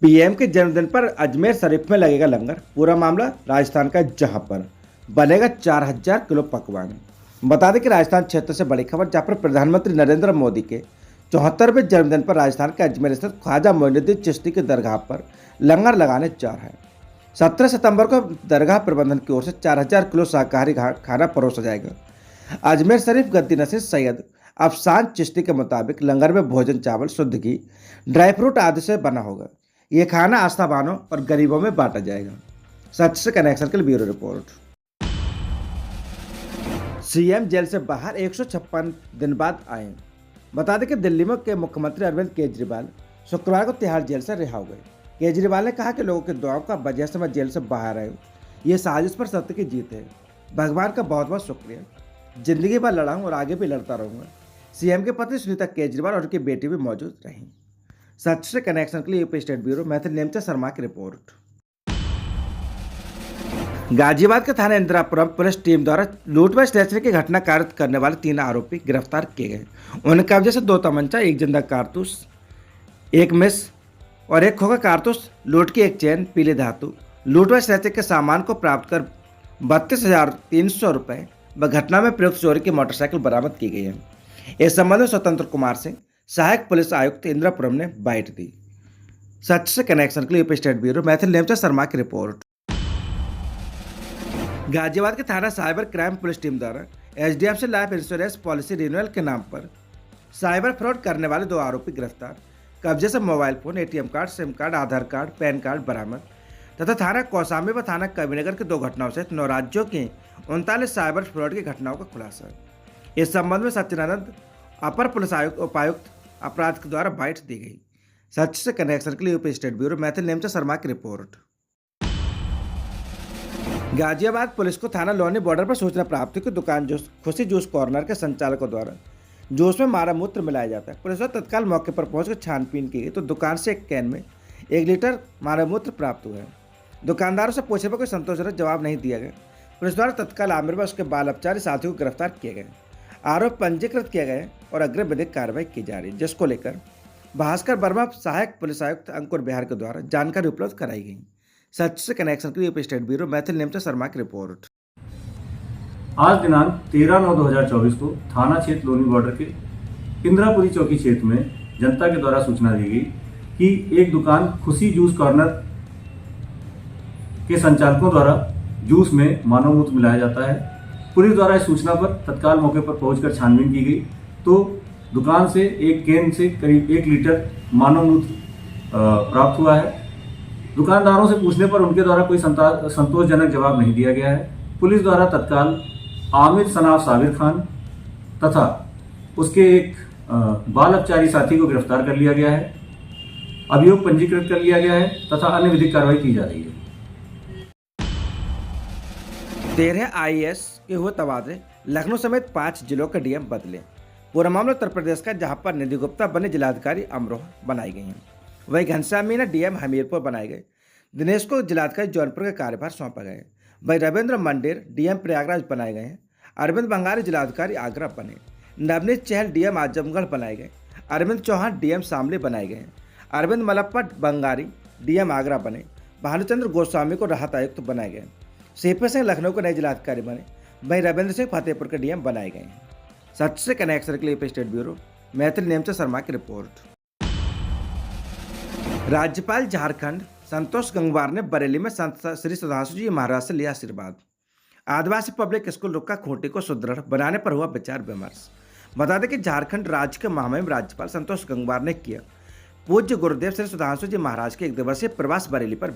PM के जन्मदिन पर अजमेर शरीफ में लगेगा लंगर। पूरा मामला राजस्थान का, जहां पर बनेगा 4000 किलो पकवान। बता दें कि राजस्थान क्षेत्र से बड़ी खबर, जहां पर प्रधानमंत्री नरेंद्र मोदी के 74वें जन्मदिन पर राजस्थान के अजमेर स्थित ख्वाजा मोइनुद्दीन चिश्ती की दरगाह पर लंगर लगाने जा रहा है। 17 सितंबर को दरगाह प्रबंधन की ओर से 4000 किलो शाकाहारी खाना परोसा जाएगा। अजमेर शरीफ गद्दी नसीर सैयद अफसान चिश्ती के मुताबिक लंगर में भोजन, चावल, शुद्ध घी, ड्राई फ्रूट आदि से बना होगा। ये खाना आस्थावानों और गरीबों में बांटा जाएगा। सच से कनेक्शन के लिए ब्यूरो रिपोर्ट। सीएम जेल से बाहर 156 दिन बाद आए। बता दें कि दिल्ली में के मुख्यमंत्री अरविंद केजरीवाल शुक्रवार को तिहाड़ जेल से रिहा हो गए। केजरीवाल ने कहा कि लोगों की दुआओं का वजह से मैं जेल से बाहर आया हूँ। ये साजिश पर सत्य की जीत है। भगवान का बहुत बहुत शुक्रिया। जिंदगी भर लड़ा हूँ और आगे भी लड़ता रहूंगा। सीएम के पत्नी सुनीता केजरीवाल और उनकी बेटी भी मौजूद रहीं। सच से कनेक्शन के लिए यूपी स्टेट ब्यूरो मैथिल नेमचा शर्मा की रिपोर्ट। गाजियाबाद के थाना इंदिरापुरम पुलिस टीम द्वारा लूट व स्टेशनरी की घटना कारित करने वाले 3 आरोपी गिरफ्तार किए गए। उनके कब्जे से 2 तमंचा, 1 जिंदा कारतूस, 1 मिस और 1 खोखा कारतूस, लूट की 1 चैन, पीले धातु, लूट व स्टेशनरी के सामान को प्राप्त कर 32,300 रुपये व घटना में प्रयुक्त चोरी की मोटरसाइकिल बरामद की गई है। इस संबंध में स्वतंत्र कुमार सिंह, सहायक पुलिस आयुक्त इंदिरापुरम ने बाइट दी। सच से कनेक्शन के लिए यूपी स्टेट ब्यूरो मैथिल नेमचा शर्मा की रिपोर्ट। गाजियाबाद के थाना साइबर क्राइम पुलिस टीम द्वारा HDFC life insurance policy renewal के नाम पर साइबर फ्रॉड करने वाले 2 आरोपी गिरफ्तार। कब्जे से mobile phone, ATM card, SIM card, Aadhaar card, PAN card बरामद तथा थाना कौसाम्बी व थाना कविनगर की 2 घटनाओं सहित 9 राज्यों की 39 साइबर फ्रॉड की घटनाओं का खुलासा। इस संबंध में सच्चिदानंद अपर पुलिस आयुक्त उपायुक्त अपराध के द्वारा बाइट दी गई। सच से कनेक्शन के लिए यूपी स्टेट ब्यूरो मैथिल नेमचा शर्मा की रिपोर्ट। गाजियाबाद पुलिस को थाना लोनी बॉर्डर पर सूचना प्राप्त हुई कि दुकान जूस खुशी जूस कॉर्नर के संचालकों द्वारा जूस में मारा मूत्र मिलाया जाता है। पुलिस द्वारा तत्काल मौके पर पहुंचकर छानबीन की गई तो दुकान से एक कैन में 1 लीटर मारा मूत्र प्राप्त हुआ है। दुकानदारों से पूछने पर कोई संतोषजनक जवाब नहीं दिया गया। पुलिस द्वारा तत्काल आमिर व उसके बाल अपचारी साथी को गिरफ्तार किए गए। आरोप पंजीकृत किए गए और अग्रिम विधिक कार्रवाई की जा रही, जिसको लेकर भास्कर वर्मा सहायक पुलिस आयुक्त अंकुर बिहार के द्वारा जानकारी उपलब्ध कराई गई। सच से कनेक्शन के लिए यूपी स्टेट ब्यूरो मैथिल नेमचा शर्मा की रिपोर्ट। आज दिनांक 13/9/2024 को थाना क्षेत्र लोनी बॉर्डर के इंदिरापुरी चौकी क्षेत्र में जनता के द्वारा सूचना दी गई कि एक दुकान खुशी जूस कॉर्नर के संचालकों द्वारा जूस में मानव मूत्र मिलाया जाता है। पुलिस द्वारा इस सूचना पर तत्काल मौके पर पहुंचकर छानबीन की गई तो दुकान से एक कैन से करीब 1 लीटर मानव मूत्र प्राप्त हुआ है। दुकानदारों से पूछने पर उनके द्वारा कोई संतोषजनक जवाब नहीं दिया गया है। पुलिस द्वारा तत्काल आमिर सनाफ साबिर खान तथा उसके एक बाल अपचारी साथी को गिरफ्तार कर लिया गया है। अभियोग पंजीकृत कर लिया गया है तथा अन्य विधिक कार्रवाई की जा रही है। 13 आईएएस के हुए तबादले, लखनऊ समेत 5 जिलों के डीएम बदले। पूरा मामला उत्तर प्रदेश का, जहां पर निधि गुप्ता बने जिलाधिकारी अमरोहा बनाई गई हैं। वहीं घनश्याम मीना डीएम हमीरपुर बनाए गए। दिनेश को जिलाधिकारी जौनपुर का कार्यभार सौंपा गया। वहीं रविंद्र मंडेर डीएम प्रयागराज बनाए गए हैं। अरविंद बंगारी जिलाधिकारी आगरा बने। नवनीत चहल डीएम आजमगढ़ बनाए गए। अरविंद चौहान डीएम शामली बनाए गए। अरविंद मलप्पा बंगारी डीएम आगरा बने। भानुचंद्र गोस्वामी को राहत आयुक्त बनाए गए। सीपी सिंह लखनऊ के नए जिलाधिकारी बने। वहीं रविंद्र सिंह फतेहपुर के डीएम बनाए गए हैं। सच से कनेक्शन के लिए स्टेट ब्यूरो मैथिल नेमचा शर्मा की रिपोर्ट। राज्यपाल झारखंड संतोष गंगवार ने बरेली में संत श्री सुधांशु जी महाराज से लिया आशीर्वाद। आदिवासी पब्लिक स्कूल रुक्का खूंटी को सुदृढ़ बनाने पर हुआ विचार विमर्श। बता दें कि झारखंड राज्य के महामहिम राज्यपाल संतोष गंगवार ने किया पूज्य गुरुदेव श्री सुधांशु जी महाराज के 1 दिवसीय प्रवास बरेली पर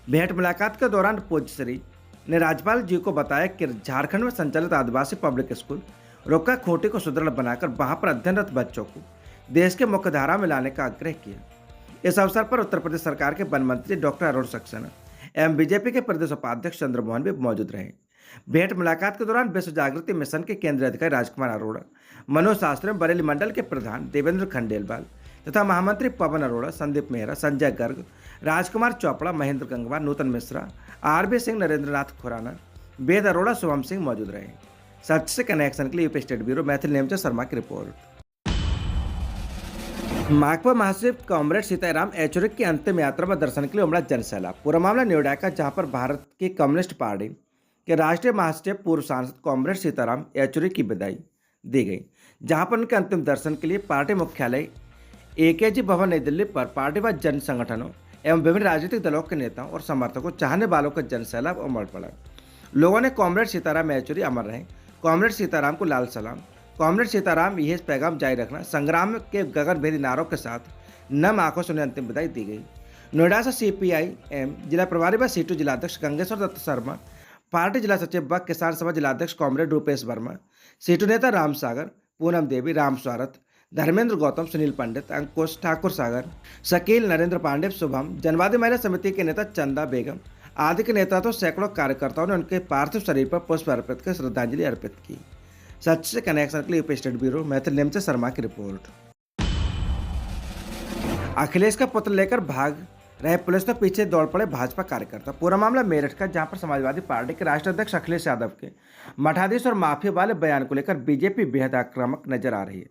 भेंट मुलाकात के दौरान पूज्य श्री ने राज्यपाल जी को बताया कि झारखंड में संचालित आदिवासी पब्लिक स्कूल रुक्का खूंटी को सुदृढ़ बनाकर वहां पर अध्ययनरत बच्चों को देश के मुख्य धारा में लाने का आग्रह किया। इस अवसर पर उत्तर प्रदेश सरकार के वन मंत्री डॉक्टर अरुण सक्सेना एवं बीजेपी के प्रदेश उपाध्यक्ष चंद्रमोहन भी मौजूद रहे। भेंट मुलाकात के दौरान विश्व जागृति मिशन के केंद्रीय अधिकारी राजकुमार अरोड़ा, मनोज शास्त्री, बरेली मंडल के प्रधान देवेंद्र खंडेलवाल तथा महामंत्री पवन अरोड़ा, संदीप मेहरा, संजय गर्ग, राजकुमार चोपड़ा, महेंद्र गंगवार, नूतन मिश्रा, आरबी सिंह, नरेंद्रनाथ खुराना, वेद अरोड़ा, शुभम सिंह मौजूद रहे। सच से कनेक्शन के लिए यूपी स्टेट ब्यूरो मैथिल नेमचा शर्मा की रिपोर्ट। माकपा महासचिव कॉमरेड सीताराम येचुरी की अंतिम यात्रा में दर्शन के लिए उमड़ा जनसैलाब। पूरा मामला नोएडा का, जहां पर भारत की कम्युनिस्ट पार्टी के राष्ट्रीय महासचिव पूर्व सांसद कॉमरेड सीताराम येचुरी की विदाई दी गई, जहां पर उनके अंतिम दर्शन के लिए पार्टी मुख्यालय एकेजी भवन नई दिल्ली पर पार्टी व जन संगठनों एवं विभिन्न राजनीतिक दलों के नेताओं और समर्थकों चाहने वालों का जनसैलाब उमड़ पड़ा। लोगों ने कॉमरेड सीताराम येचुरी अमर रहे, कॉमरेड सीताराम को लाल सलाम, कॉमरेड सीताराम यह पैगाम जारी रखना, संग्राम के गगनभेदी नारों के साथ नम आंखों से उन्हें अंतिम विदाई दी गई। नोएडा से सीपीआई-एम जिला प्रभारी व सीटू जिलाध्यक्ष गंगेश्वर दत्त शर्मा, पार्टी जिला सचिव व किसान सभा जिलाध्यक्ष कॉमरेड रूपेश वर्मा, सीटू नेता राम सागर, पूनम देवी, राम स्वारथ, धर्मेंद्र गौतम, सुनील पंडित, अंकुश ठाकुर सागर, शकील, नरेंद्र पांडे, शुभम, जनवादी महिला समिति के नेता चंदा बेगम आदि के नेता तो सैकड़ों कार्यकर्ताओं ने उनके पार्थिव शरीर पर पुष्प अर्पित कर श्रद्धांजलि अर्पित की। सच से कनेक्शन के लिए UP state bureau Maithil Nemche Sharma की रिपोर्ट। अखिलेश का पुत्र लेकर भाग रहे पुलिस तो पीछे दौड़ पड़े भाजपा कार्यकर्ता। पूरा मामला मेरठ का, जहां पर समाजवादी पार्टी के राष्ट्रीय अध्यक्ष अखिलेश यादव के मठाधीश और माफिया वाले बयान को लेकर बीजेपी बेहद आक्रामक नजर आ रही है।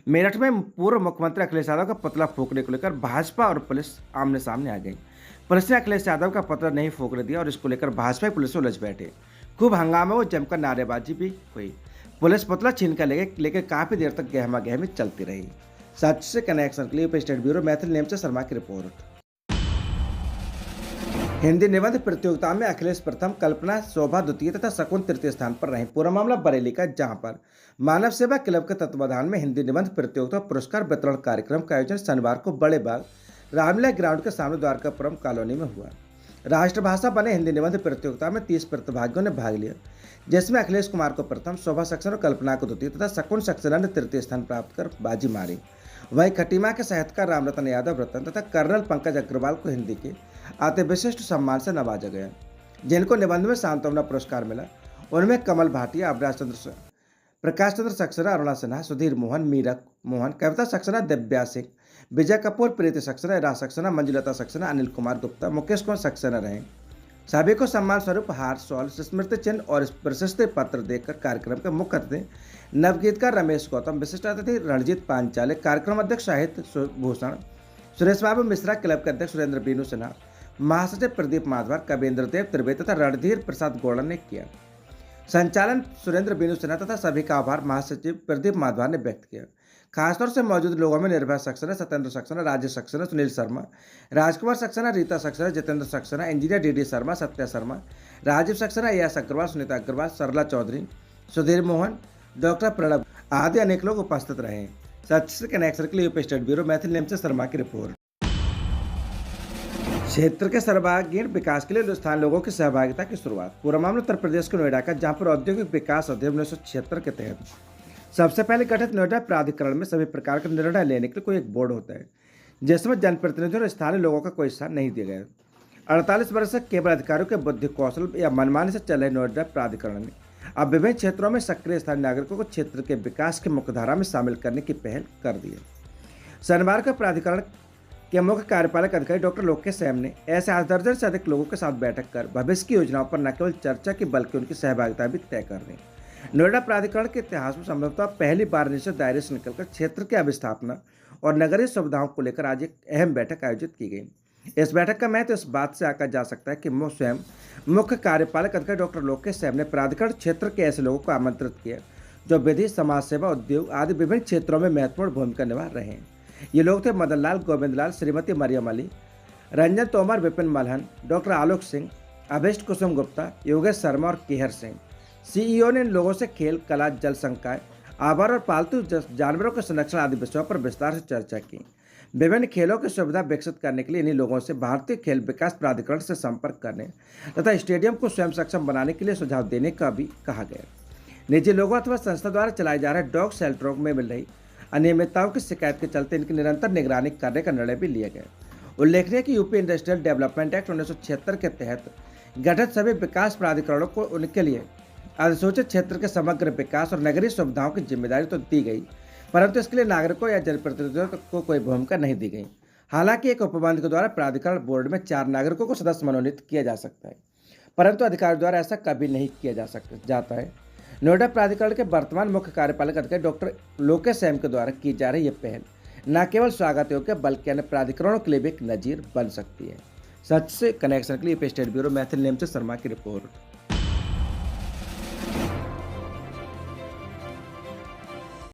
मेरठ में पूर्व मुख्यमंत्री अखिलेश यादव का पुतला फूकने को लेकर भाजपा और पुलिस आमने सामने आ गई। पुलिस ने अखिलेश यादव का पुतला नहीं फूकने दिया और इसको लेकर भाजपा पुलिस उलझ बैठे। खूब हंगामे व जमकर नारेबाजी भी हुई। पुलिस पुतला छीन कर लेकर काफी देर तक गहमा गहमी चलती रही। सच से कनेक्शन के लिए UP state bureau Maithil Nemche Sharma की रिपोर्ट। हिंदी निबंध प्रतियोगिता में अखिलेश प्रथम, कल्पना शोभा द्वितीय तथा शकुन तृतीय स्थान पर रहे। पूरा मामला बरेली का, जहां पर मानव सेवा क्लब के तत्वाधान में हिंदी निबंध प्रतियोगिता पुरस्कार वितरण कार्यक्रम का आयोजन शनिवार को बड़े बाग रामलीला ग्राउंड के सामने द्वारकापुरम कॉलोनी में हुआ। राष्ट्रभाषा बने हिंदी निबंध प्रतियोगिता में 30 प्रतिभागियों ने भाग लिया, जिसमें अखिलेश कुमार को प्रथम, शोभा सक्सेना और कल्पना को द्वितीय तथा शकुन सक्सेना ने तृतीय स्थान प्राप्त कर बाजी मारी। वहीं खटीमा के साहित्यकार रामरतन यादव रतन तथा कर्नल पंकज अग्रवाल को हिंदी के अति विशिष्ट सम्मान से नवाजा गया। जिनको निबंध में सांत्वना पुरस्कार मिला उनमें कमल भाटिया, अवराज चंद्र, प्रकाश चंद्र सक्सेना, अरुणा सिन्हा, सुधीर मोहन, मीरा मोहन, कविता सक्सेना, दिव्या सिंह, विजय कपूर, प्रीति सक्सेना, राज सक्सेना, मंजुलता सक्सेना, अनिल कुमार गुप्ता, मुकेश कुमार सक्सेना रहे। सभी को सम्मान स्वरूप हार, शॉल, स्मृति चिन्ह और प्रशस्ति पत्र देकर कार्यक्रम के मुख्य अतिथि नवगीतकार रमेश गौतम, विशिष्ट अतिथि रणजीत पांचाले, कार्यक्रम अध्यक्ष साहित्य भूषण सुरेश बाबू मिश्रा, क्लब के अध्यक्ष सुरेंद्र बीनू सिन्हा, महासचिव प्रदीप माधवर, कबींद्र देव त्रिवेदी तथा रणधीर प्रसाद गौड़ा ने किया। संचालन सुरेंद्र बीनू सिन्हा तथा सभी का आभार महासचिव प्रदीप माधवर ने व्यक्त किया। खासतौर से मौजूद लोगों में Nirbhaya Saxena, Satyendra Saxena, Rajesh Saxena, Sunil Sharma, Rajkumar Saxena, Rita Saxena, Jitendra Saxena, engineer D Sharma, Satya Sharma, Rajiv Saxena, S Agarwal, Sunita Agarwal, Sarla Chaudhary, Sudhir Mohan, doctor Pranab आदि अनेक लोग उपस्थित रहे। सच से कनेक्शन के लिए UP state bureau Maithil Nemche Sharma की रिपोर्ट। क्षेत्र के सर्वांगीण विकास के लिए स्थानीय लोगों की सहभागिता की शुरुआत। पूरा मामला उत्तर प्रदेश के नोएडा का, जहां पर औद्योगिक विकास अधिनियम 1976 के तहत सबसे पहले गठित नोएडा प्राधिकरण में सभी प्रकार के निर्णय लेने के लिए कोई एक बोर्ड होता है, जिसमें जनप्रतिनिधियों और स्थानीय लोगों का कोई स्थान नहीं दिया गया। 48 वर्ष से केवल अधिकारियों के बुद्धि कौशल या मनमानी से चल रहे नोएडा प्राधिकरण ने अब विभिन्न क्षेत्रों में सक्रिय स्थानीय नागरिकों को क्षेत्र के विकास की मुख्यधारा में शामिल करने की पहल कर दी है। शनिवार को प्राधिकरण के मुख्य कार्यपालक अधिकारी डॉक्टर लोकेश सैम ने ऐसे 8 दर्जन से अधिक लोगों के साथ बैठक कर भविष्य की योजनाओं पर न केवल चर्चा की बल्कि उनकी सहभागिता भी तय कर दी। नोएडा प्राधिकरण के इतिहास में संभवतः पहली बार निश्चित दायरे से निकलकर क्षेत्र की अभिस्थापना और नगरीय सुविधाओं को लेकर आज एक अहम बैठक आयोजित की गई। इस बैठक का महत्व इस बात से आका जा सकता है कि स्वयं मुख्य कार्यपालक अधिकारी डॉक्टर लोकेश सैम ने प्राधिकरण क्षेत्र के ऐसे लोगों को आमंत्रित किया जो विधि, समाज सेवा, उद्योग आदि विभिन्न क्षेत्रों में महत्वपूर्ण भूमिका निभा रहे हैं। ये लोग थे मदन लाल, गोविंद लाल, श्रीमती मरियम अली, रंजन तोमर, विपिन मलहन, डॉक्टर आलोक सिंह, अभिष्ट कुसुम गुप्ता, योगेश शर्मा और केहर सिंह। सीईओ ने इन लोगों से खेल, कला, जल संकाय, आवार और पालतू जानवरों के संरक्षण आदि विषयों पर विस्तार से चर्चा की। विभिन्न खेलों की सुविधा विकसित करने के लिए इन्हीं लोगों से भारतीय खेल विकास प्राधिकरण से संपर्क करने तथा स्टेडियम को स्वयं सक्षम बनाने के लिए सुझाव देने का भी कहा गया। निजी लोगों अथवा संस्था द्वारा चलाए जा रहे डॉग शेल्टरों में मिल रही अनियमितताओं की शिकायत के चलते इनकी निरंतर निगरानी करने का निर्णय भी लिया गया। उल्लेखनीय कि यूपी इंडस्ट्रियल डेवलपमेंट एक्ट 1976 के तहत गठित सभी विकास प्राधिकरणों को उनके लिए अधिसूचित क्षेत्र के समग्र विकास और नगरीय सुविधाओं की जिम्मेदारी तो दी गई, परंतु इसके लिए नागरिकों या जनप्रतिनिधियों को कोई भूमिका नहीं दी गई। हालांकि एक उपबंध के द्वारा प्राधिकरण बोर्ड में 4 नागरिकों को सदस्य मनोनीत किया जा सकता है, परंतु अधिकारियों द्वारा ऐसा कभी नहीं किया जाता है। नोएडा प्राधिकरण के वर्तमान मुख्य कार्यपालक अधिकारी डॉक्टर लोकेश सैम के द्वारा की जा रही यह पहल न केवल स्वागत योग्य बल्कि अन्य प्राधिकरणों के लिए भी एक नजीर बन सकती है। सच से कनेक्शन के लिए स्टेट ब्यूरो मैथिल नेम से शर्मा की रिपोर्ट।